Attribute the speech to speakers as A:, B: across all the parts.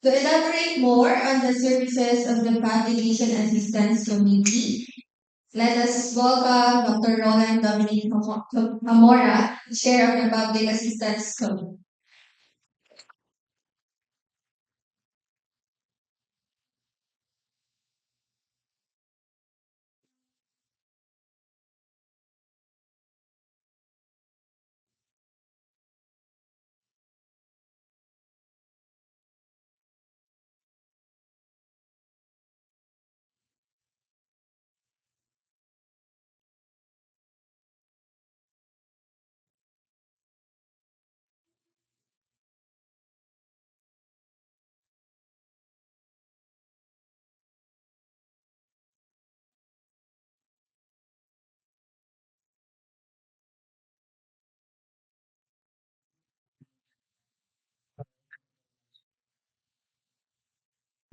A: To elaborate more on the services of the Publication Assistance Committee, let us welcome Dr. Roland Dominic Hamora, Chair of the Public Assistance Committee.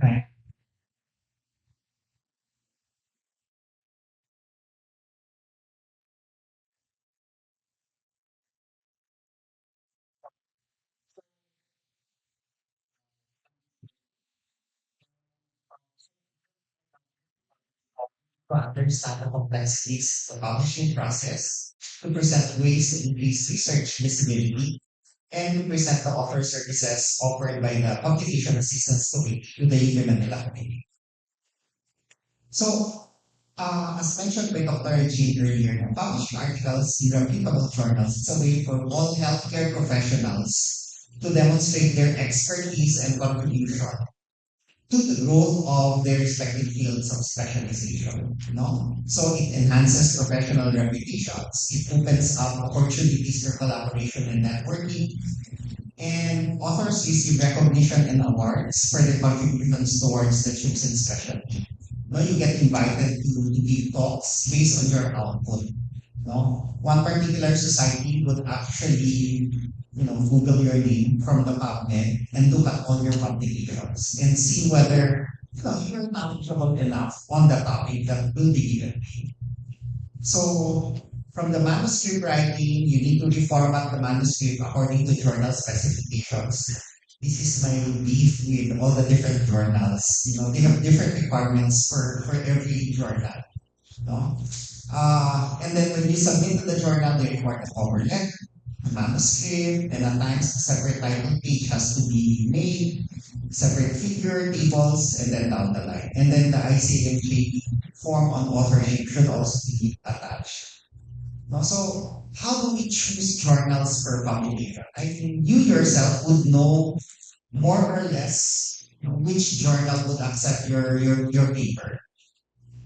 B: Right. To understand the complexities of the publishing process, to present ways to increase research visibility, and to present the author services offered by the Publication Assistance Committee to the UP Manila Committee. So, as mentioned by Dr. Jean earlier, published articles in reputable journals is a way for all healthcare professionals to demonstrate their expertise and contribution to the growth of their respective fields of specialization. No? So it enhances professional reputations. It opens up opportunities for collaboration and networking. And authors receive recognition and awards for their contributions towards the chosen specialty. No, you get invited to give talks based on your output. No? One particular society would actually, Google your name from the PubMed and look at all your publications and see whether you're knowledgeable enough on the topic that will be given. So from the manuscript writing, you need to reformat the manuscript according to journal specifications. This is my beef with all the different journals. They have different requirements for every journal. No? And then when you submit to the journal, they require a cover letter, a manuscript, and at times a separate title page has to be made, separate figure, tables, and then down the line. And then the ICMJ form on authorship should also be attached. No? So how do we choose journals for publication? I think you yourself would know more or less which journal would accept your paper.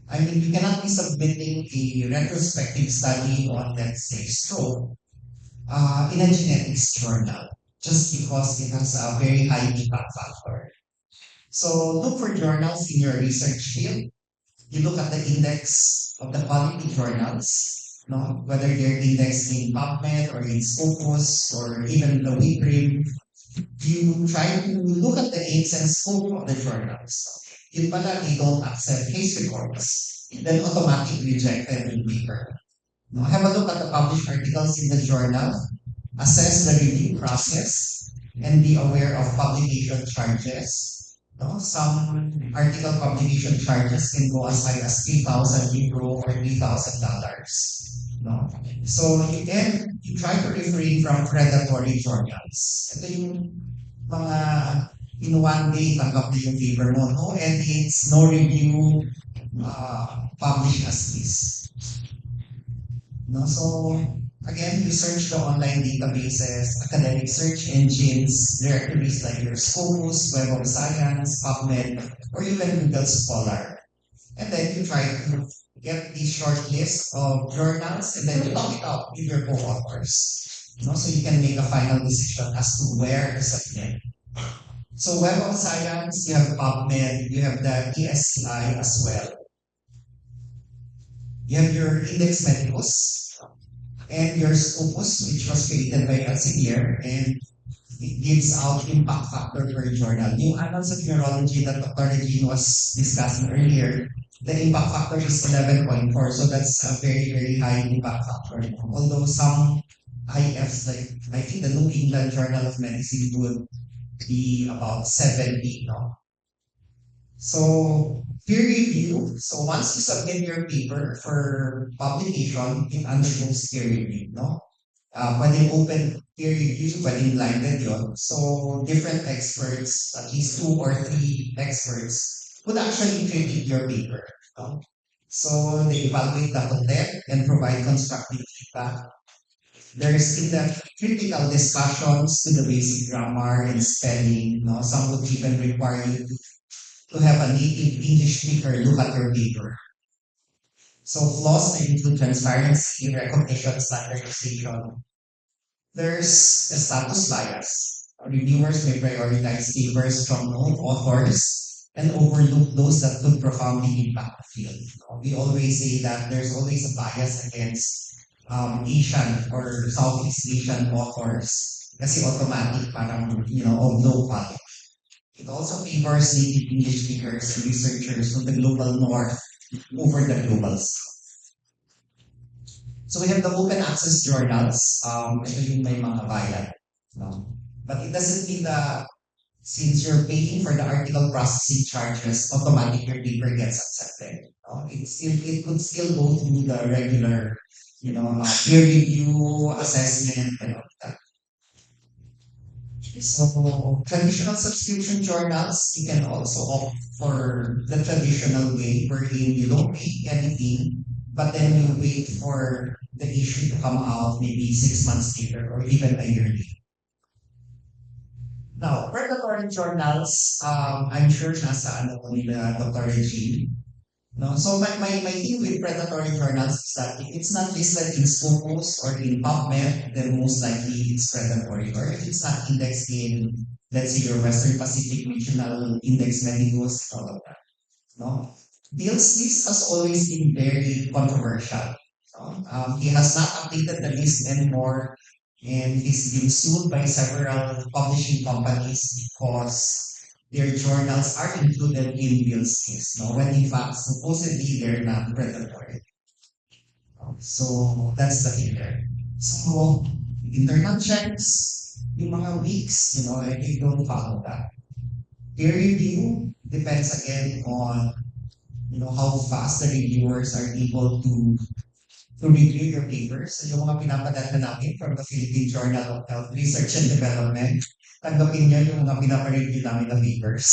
B: I mean, you cannot be submitting a retrospective study on, let's say, stroke in a genetics journal just because it has a very high impact factor. So look for journals in your research field. You look at the index of the quality journals, no? Whether they're indexed in PubMed or in Scopus or even the WePrim. You try to look at the aims and scope of the journals. Yun pala, they don't accept case reports. Then automatically rejected in paper. No, have a look at the published articles in the journal, assess the review process, and be aware of publication charges. No, some article publication charges can go as high as 3,000 euro or $3,000. No? So you try to refrain from predatory journals. Ito yung mga in one day tanggap na yung paper mo. No edits, no review, publish as is. No? So again, you search the online databases, academic search engines, directories like your Scopus, Web of Science, PubMed, or even Google Scholar. And then you try to get the short list of journals and then you talk it out with your co-authors. So you can make a final decision as to where to submit. So Web of Science, you have PubMed, you have the ESCI as well. You have your Index Medicus and your Scopus, which was created by Elsevier, and it gives out impact factor per journal. Yung annals of neurology that Dr. Regine was discussing earlier, the impact factor is 11.4, so that's a very, very high impact factor. Although some IFs, like I think the New England Journal of Medicine would be about 70, no? So peer review. So once you submit your paper for publication, it undergoes peer review, no? Pwedeng open peer review, pwedeng blinded yun. So different experts, at least 2 or 3 experts, would actually critique your paper, no? So they evaluate the content and provide constructive feedback. There's in the critical discussions to the basic grammar and spelling, no? Some would even require you to have a native English speaker look at your paper. So flaws may include transparency, recognition, standardization. There's a status bias. Reviewers may prioritize papers from known authors and overlook those that could profoundly impact the field. We always say that there's always a bias against Asian or Southeast Asian authors kasi automatic parang, of low quality. It also favors native English speakers and researchers from the global north over the global south. So we have the open access journals. Ito yung may mga bayad. No? But it doesn't mean that since you're paying for the article processing charges, automatic your paper gets accepted. No? It could still go through the regular, peer review, assessment, and all that. So traditional subscription journals, you can also opt for the traditional way wherein you don't pay anything, but then you wait for the issue to come out maybe 6 months later or even a year later. Now, predatory journals, I'm sure nasa ano ko nila Dr. Regine. No? So my thing with predatory journals is that if it's not listed in Scopus or in PubMed, then most likely it's predatory. Or if it's not indexed in, let's say, your Western Pacific Regional Index Medicus, all of that. No? This has always been very controversial. No? He has not updated the list anymore, and he's been sued by several publishing companies because their journals are included in Bill's case, no? When in fact, supposedly they're not predatory. So that's the thing there. So internal checks, yung mga weeks, I think don't follow that. Peer review depends again on how fast the reviewers are able to review your papers. So yung mga pinapadala namin from the Philippine Journal of Health Research and Development, tanggapin niya yung mga pinapareview namin na papers.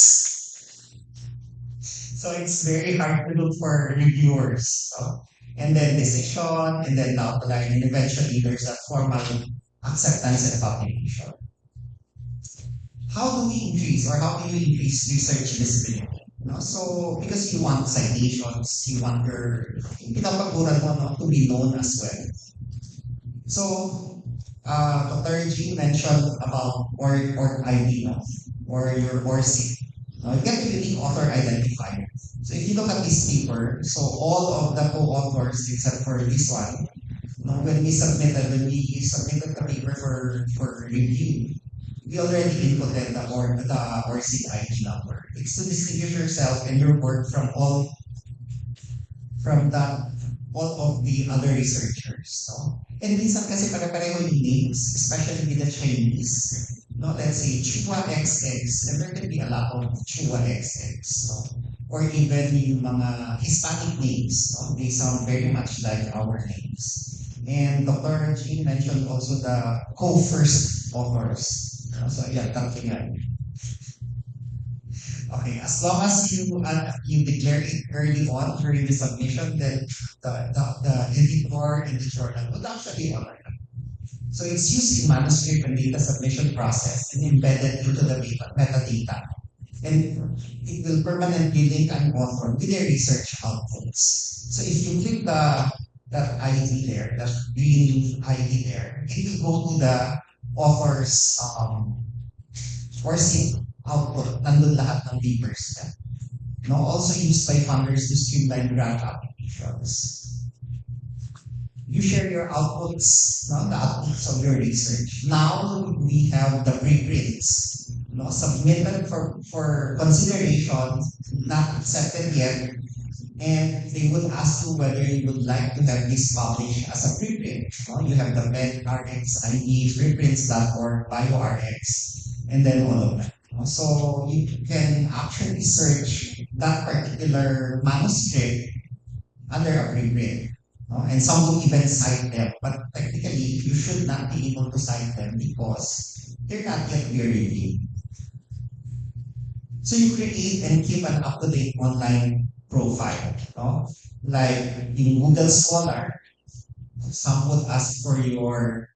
B: So it's very hard to look for reviewers. So, and then decision, and then the outline, and eventually there's a formal acceptance and publication. How do we increase or how do you increase research visibility? So because you want citations, you want your pinapagburan mo to be known as well. So Dr. G mentioned about or ID, or your ORCID. You get a unique author identifier. So if you look at this paper, so all of the co-authors except for this one, when we submitted the paper for review, we already inputted the ORCID ID number. It's to distinguish yourself and your work from all of the other researchers. No? And minsan kasi pare-pareho yung names, especially with the Chinese. No, let's say Chua XX, and there can be a lot of Chua XX. No? Or even yung mga Hispanic names. No? They sound very much like our names. And Dr. G mentioned also the co-first authors. So yeah, tatlo yan. Okay, as long as you declare it early on during the submission, then the editor and the journal would actually honor that. So it's used in manuscript and data submission process and embedded into the metadata. And it will permanently link an author with their research outputs. So if you click that ID there, that green ID there, it will go to the author's ORCID output. Nandun lahat ng papers niya. Also used by funders to streamline grant applications. You share your outputs, the outputs of your research. Now we have the preprints, submitted for consideration, not accepted yet, and they would ask you whether you would like to have this published as a preprint. You have the medRx ID, preprints.org, bioRx, and then all of that. So you can actually search that particular manuscript under a preprint. No? And some will even cite them, but technically you should not be able to cite them because they're not yet peer reviewed. So you create and keep an up-to-date online profile. No? Like in Google Scholar, some would ask for your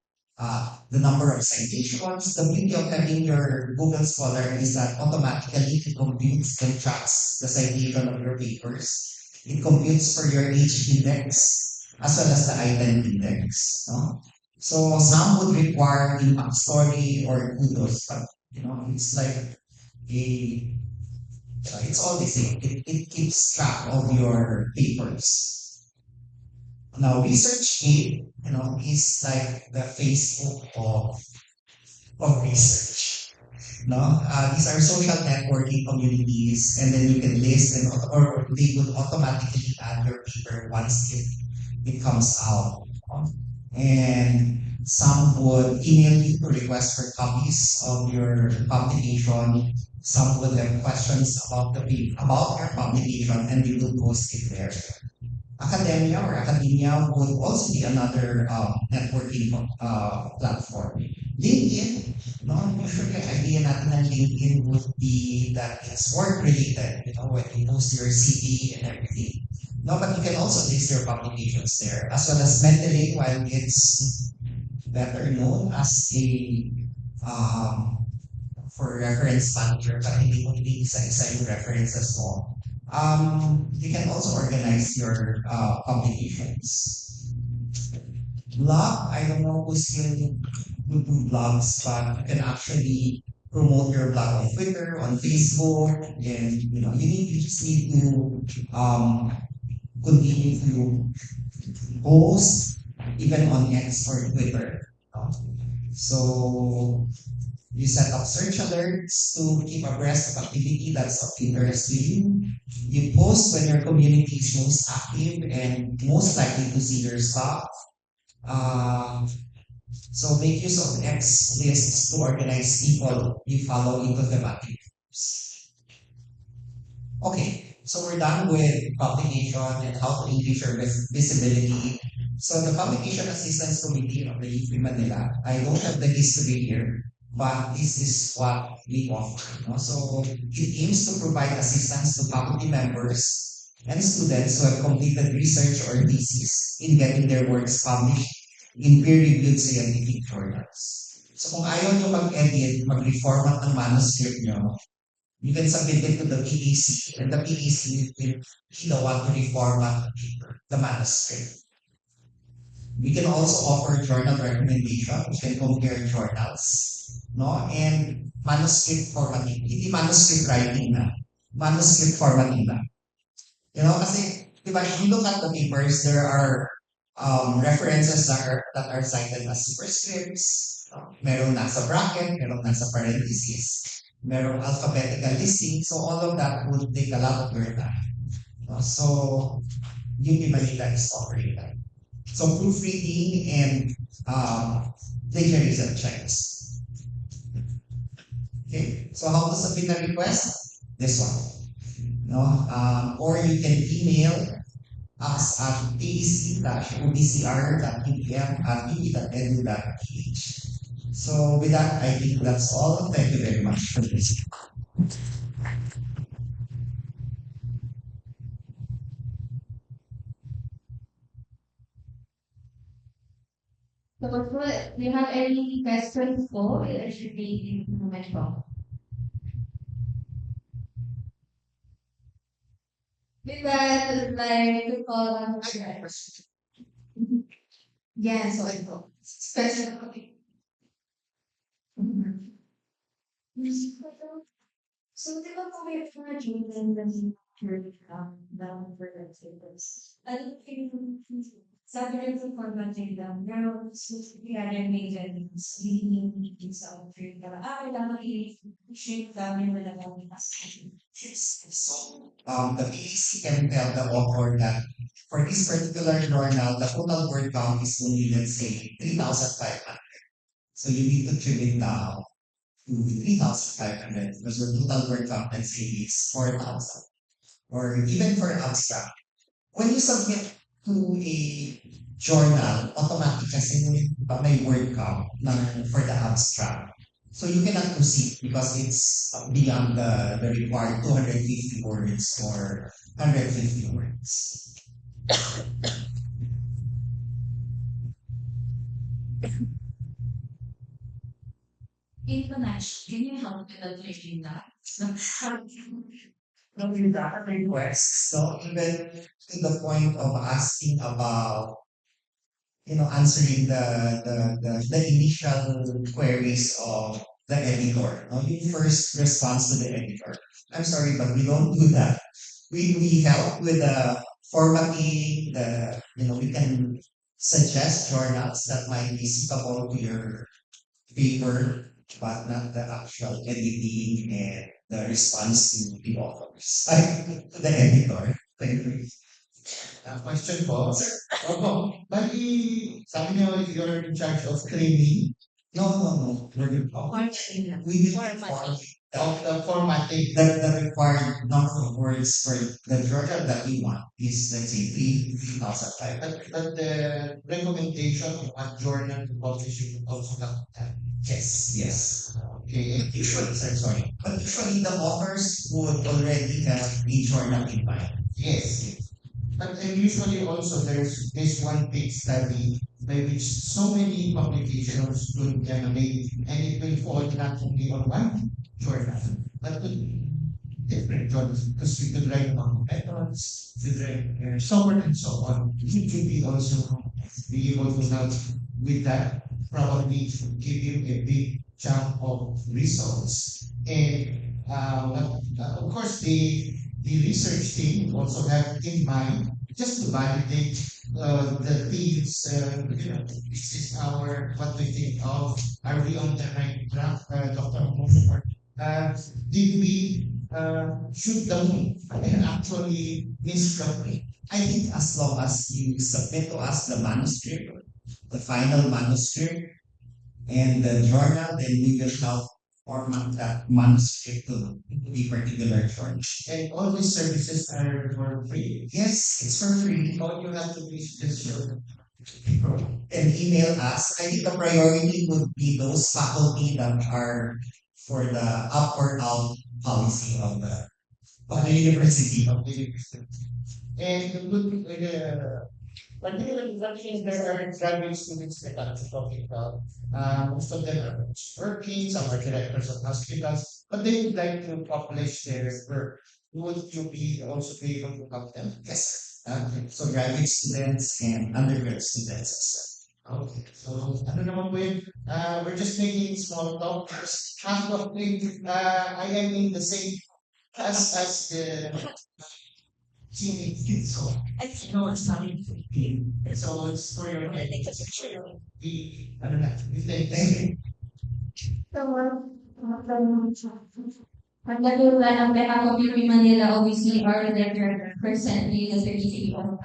B: the number of citations. The beauty of having your Google Scholar is that automatically it computes and tracks the citation of your papers. It computes for your H index as well as the item index. No? So some would require impact story or kudos, but it's like a it's all the same. It keeps track of your papers. Now, ResearchGate, is like the Facebook of research. No, these are social networking communities, and then you can list and or they will automatically add your paper once it comes out. And some would email you to request for copies of your publication. Some would have questions about about your publication, and they will post it there. Academia would also be another networking platform. LinkedIn, no, usually ang idea natin ng LinkedIn would be that it's work related, when you post your CV and everything. No, but you can also list your publications there, as well as mentoring, while it's better known as a um, for reference manager, but hindi isa-isa yung references mo. You can also organize your publications. Blog, I don't know who's still would do blogs, but you can actually promote your blog on Twitter, on Facebook, and you just need to continue to post even on X or Twitter. no? So you set up search alerts to keep abreast of activity that's of interest to you. You post when your community is most active and most likely to see your stuff. Uh, so make use of X lists to organize people you follow into thematic groups. Okay, so we're done with publication and how to increase your visibility. So the Publication Assistance Committee of the UP Manila, I don't have the history here, but this is what we offer. So it aims to provide assistance to faculty members and students who have completed research or thesis in getting their works published in peer-reviewed scientific journals. So kung ayaw nyo mag-edit, mag-reformat ng manuscript nyo, you can submit it to the PEC, and the PEC will be the one to reformat the manuscript. We can also offer journal recommendation. We can compare journals, no? And manuscript formatting. Hindi manuscript writing na. Manuscript formatting na. Kasi, di ba, if you look at the papers, there are references that are cited as superscripts. Merong nasa bracket, merong nasa parentheses, merong alphabetical listing. So all of that would take a lot of your time. So UP Manila is offering that. So proofreading and plagiarism checks. Okay, so how to submit a request? This one. Or you can email us at pec-obcr.upm@ub.edu.ph. So with that, I think that's all. Thank you very much for listening.
A: So, do you have any questions po? It should be in moment po. With that, I'd like to call on yeah, so ito. Special. Mhm. So, di ba po may mga children na down for the tables? Ano yung sabi rin sa formatting down, now, so, kaya rin may guidance, leading meetings sa offer ka. Kailangan i-shape down yung mga
B: So the PEC can tell the author that for this particular journal, the total word count is only, let's say, 3,500. So you need to trim it down. to 3,500 because the total work competency is 4,000. Or even for abstract, when you submit to a journal, automatic kasi may word count for the abstract. So you cannot proceed because it's beyond the required 250 words or 150 words.
A: International, can you help with translating that?
B: No, with that requests, so even to the point of asking about answering the initial queries of the editor. No, you first response to the editor. I'm sorry, but we don't do that. We help with the formatting, we can suggest journals that might be suitable to your paper, but not the actual editing and the response to the authors. To the editor. Thank you.
C: Question po. Opo, bali, sabi niyo you're in charge of training
B: No, no, no. We will inform
C: of the formatting.
B: the required number of words for the journal that we want is, let's say, 3,005.
C: But the recommendation of what journal to publish you also have that.
B: Yes, yes.
C: Okay.
B: Usually, sir, sorry. But usually the authors would already have a journal in mind.
C: Yes. But usually also there's this one big study by which so many publications could generate and it will fall not only on one journal, but on different journals because we could write about methods, we could write so on and so on. It could be also be able to help with that, probably give you a big chunk of results. And of course the research team also have in mind just to validate the team's, this is our, what we think of, are we on the right track, Dr. Omoso, or did we shoot the moon and actually miss the moon?
B: I think as long as you submit to us the manuscript, the final manuscript, and the journal, then we will help format that manuscript to be particular journal.
C: And all these services are for free.
B: Yes, it's for free.
C: All you have to do is just show
B: And email us. I think the priority would be those faculty that are for the up or out policy of the university.
C: of the university. And the good, particularly there are graduate students that I'm talking about. Most of them are working, some are directors of hospitals, but they would like to publish their work. Would you be also be able to help them?
B: Yes. So graduate students and undergrad students as
C: Okay, so ano naman po yun? We're just making small talk. Because half of the, I am in the same class as the teenage kids. So I know it's not in 15. So it's for your head. I don't know.
B: Thank you.
A: Ang on behalf of UP Manila, obviously, our director, present the certificate of